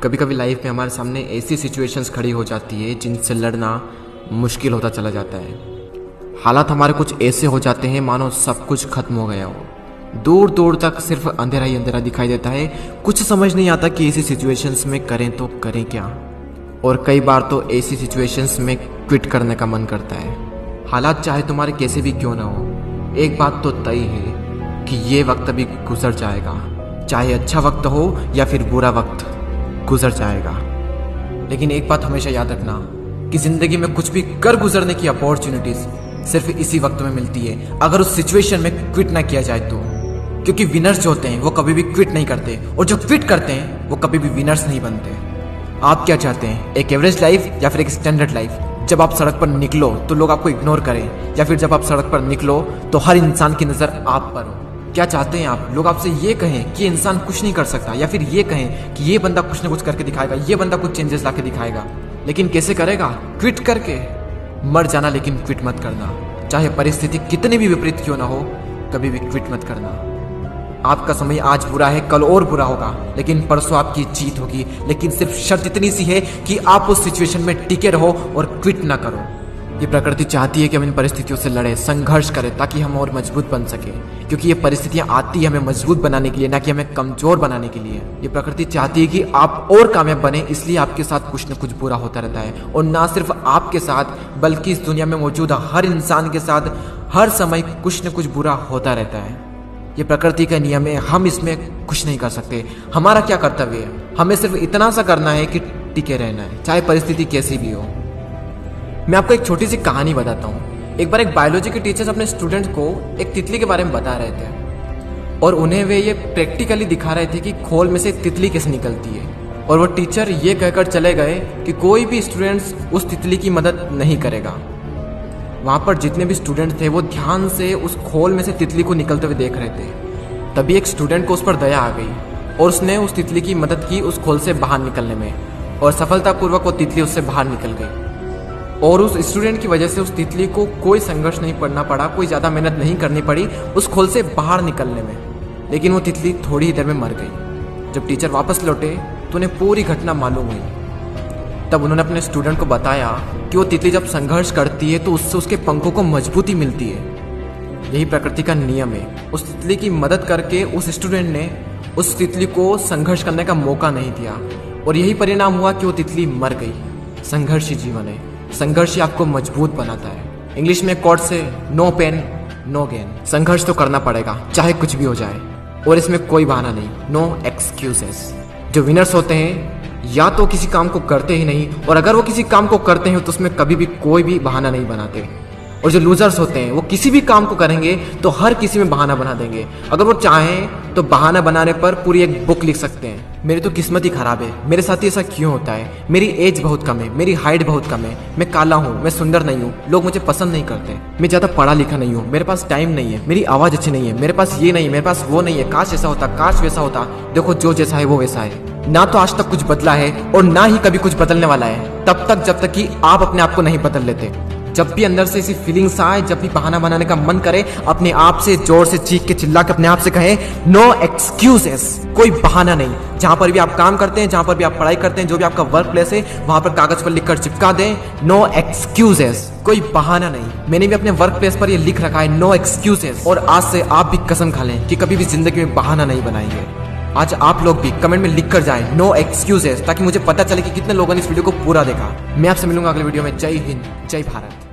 कभी कभी लाइफ में हमारे सामने ऐसी सिचुएशंस खड़ी हो जाती है जिनसे लड़ना मुश्किल होता चला जाता है। हालात हमारे कुछ ऐसे हो जाते हैं मानो सब कुछ खत्म हो गया हो। दूर दूर तक सिर्फ अंधेरा ही अंधेरा दिखाई देता है। कुछ समझ नहीं आता कि ऐसी सिचुएशंस में करें तो करें क्या। और कई बार तो ऐसी सिचुएशंस में क्विट करने का मन करता है। हालात चाहे तुम्हारे कैसे भी क्यों ना हो, एक बात तो तय है कि ये वक्त अभी गुजर जाएगा। चाहे अच्छा वक्त हो या फिर बुरा वक्त, गुजर जाएगा। लेकिन एक बात हमेशा याद रखना कि जिंदगी में कुछ भी कर गुजरने की अपॉर्चुनिटीज सिर्फ इसी वक्त में मिलती है, अगर उस सिचुएशन में क्विट ना किया जाए तो। क्योंकि विनर्स जो होते हैं वो कभी भी क्विट नहीं करते, और जो क्विट करते हैं वो कभी भी विनर्स नहीं बनते। आप क्या चाहते हैं, एक एवरेज लाइफ या फिर एक स्टैंडर्ड लाइफ? जब आप सड़क पर निकलो तो लोग आपको इग्नोर करें, या फिर जब आप सड़क पर निकलो तो हर इंसान की नजर आप पर हो? क्या चाहते हैं आप? लोग आपसे ये कहें कि इंसान कुछ नहीं कर सकता, या फिर ये कहें कि ये बंदा कुछ ना कुछ करके दिखाएगा, ये बंदा कुछ चेंजेस लाके दिखाएगा। लेकिन कैसे करेगा? क्विट करके। मर जाना, लेकिन क्विट मत करना। चाहे परिस्थिति कितनी भी विपरीत क्यों ना हो, कभी भी क्विट मत करना। आपका समय आज बुरा है, कल और बुरा होगा, लेकिन परसों आपकी जीत होगी। लेकिन सिर्फ शर्त इतनी सी है कि आप उस सिचुएशन में टिके रहो और क्विट ना करो। ये प्रकृति चाहती है कि हम इन परिस्थितियों से लड़े, संघर्ष करें, ताकि हम और मजबूत बन सके। क्योंकि ये परिस्थितियां आती है हमें मजबूत बनाने के लिए, ना कि हमें कमजोर बनाने के लिए। ये प्रकृति चाहती है कि आप और कामयाब बने, इसलिए आपके साथ कुछ न कुछ बुरा होता रहता है। और ना सिर्फ आपके साथ, बल्कि इस दुनिया में मौजूद हर इंसान के साथ हर समय कुछ न कुछ बुरा होता रहता है। ये प्रकृति का नियम है, हम इसमें कुछ नहीं कर सकते। हमारा क्या कर्तव्य है? हमें सिर्फ इतना सा करना है कि टिके रहना है, चाहे परिस्थिति कैसी भी हो। मैं आपको एक छोटी सी कहानी बताता हूँ। एक बार एक बायोलॉजी के टीचर्स अपने स्टूडेंट्स को एक तितली के बारे में बता रहे थे, और उन्हें वे ये प्रैक्टिकली दिखा रहे थे कि खोल में से तितली कैसे निकलती है। और वो टीचर ये कहकर चले गए कि कोई भी स्टूडेंट्स उस तितली की मदद नहीं करेगा। वहाँ पर जितने भी स्टूडेंट थे वो ध्यान से उस खोल में से तितली को निकलते हुए देख रहे थे। तभी एक स्टूडेंट को उस पर दया आ गई और उसने उस तितली की मदद की उस खोल से बाहर निकलने में, और सफलतापूर्वक वो तितली उससे बाहर निकल गई। और उस स्टूडेंट की वजह से उस तितली को कोई संघर्ष नहीं पड़ना पड़ा, कोई ज़्यादा मेहनत नहीं करनी पड़ी उस खोल से बाहर निकलने में। लेकिन वो तितली थोड़ी ही देर में मर गई। जब टीचर वापस लौटे तो उन्हें पूरी घटना मालूम हुई। तब उन्होंने अपने स्टूडेंट को बताया कि वो तितली जब संघर्ष करती है तो उससे उसके पंखों को मजबूती मिलती है। यही प्रकृति का नियम है। उस तितली की मदद करके उस स्टूडेंट ने उस तितली को संघर्ष करने का मौका नहीं दिया, और यही परिणाम हुआ कि वो तितली मर गई। संघर्ष ही जीवन है, संघर्ष ही आपको मजबूत बनाता है। इंग्लिश में कोट से नो पेन नो गेन। संघर्ष तो करना पड़ेगा, चाहे कुछ भी हो जाए, और इसमें कोई बहाना नहीं, नो एक्सक्यूजेस। जो विनर्स होते हैं या तो किसी काम को करते ही नहीं, और अगर वो किसी काम को करते हैं तो उसमें कभी भी कोई भी बहाना नहीं बनाते। और जो लूजर्स होते हैं वो किसी भी काम को करेंगे तो हर किसी में बहाना बना देंगे। अगर वो चाहें तो बहाना बनाने पर पूरी एक बुक लिख सकते हैं। मेरी तो किस्मत ही खराब है, मेरे साथ ही ऐसा क्यों होता है, मेरी एज बहुत कम है, मेरी हाइट बहुत कम है, मैं काला हूँ, मैं सुंदर नहीं हूँ, लोग मुझे पसंद नहीं करते, मैं ज़्यादा पढ़ा लिखा नहीं हूँ, मेरे पास टाइम नहीं है, मेरी आवाज़ अच्छी नहीं है, मेरे पास ये नहीं है, मेरे पास वो नहीं है, काश ऐसा होता, काश वैसा होता। देखो, जो जैसा है वो वैसा है। ना तो आज तक कुछ बदला है और ना ही कभी कुछ बदलने वाला है, तब तक जब तक कि आप अपने आप को नहीं बदल लेते। जब भी अंदर से ऐसी फीलिंग्स आए, जब भी बहाना बनाने का मन करे, अपने आप से जोर से चीख के चिल्ला के अपने आप से कहें नो एक्सक्यूजेस। कोई बहाना नहीं। जहां पर भी आप काम करते हैं, जहां पर भी आप पढ़ाई करते हैं, जो भी आपका वर्क प्लेस है, वहां पर कागज पर लिखकर चिपका दें नो एक्सक्यूजेस, कोई बहाना नहीं। मैंने भी अपने वर्क प्लेस पर ये लिख रखा है नो एक्सक्यूजेस, और आज से आप भी कसम खा लें कि कभी भी जिंदगी में बहाना नहीं बनाएंगे। आज आप लोग भी कमेंट में लिख कर जाएं नो एक्सक्यूजेस, ताकि मुझे पता चले कि कितने लोगों ने इस वीडियो को पूरा देखा। मैं आपसे मिलूंगा अगले वीडियो में। जय हिंद, जय भारत।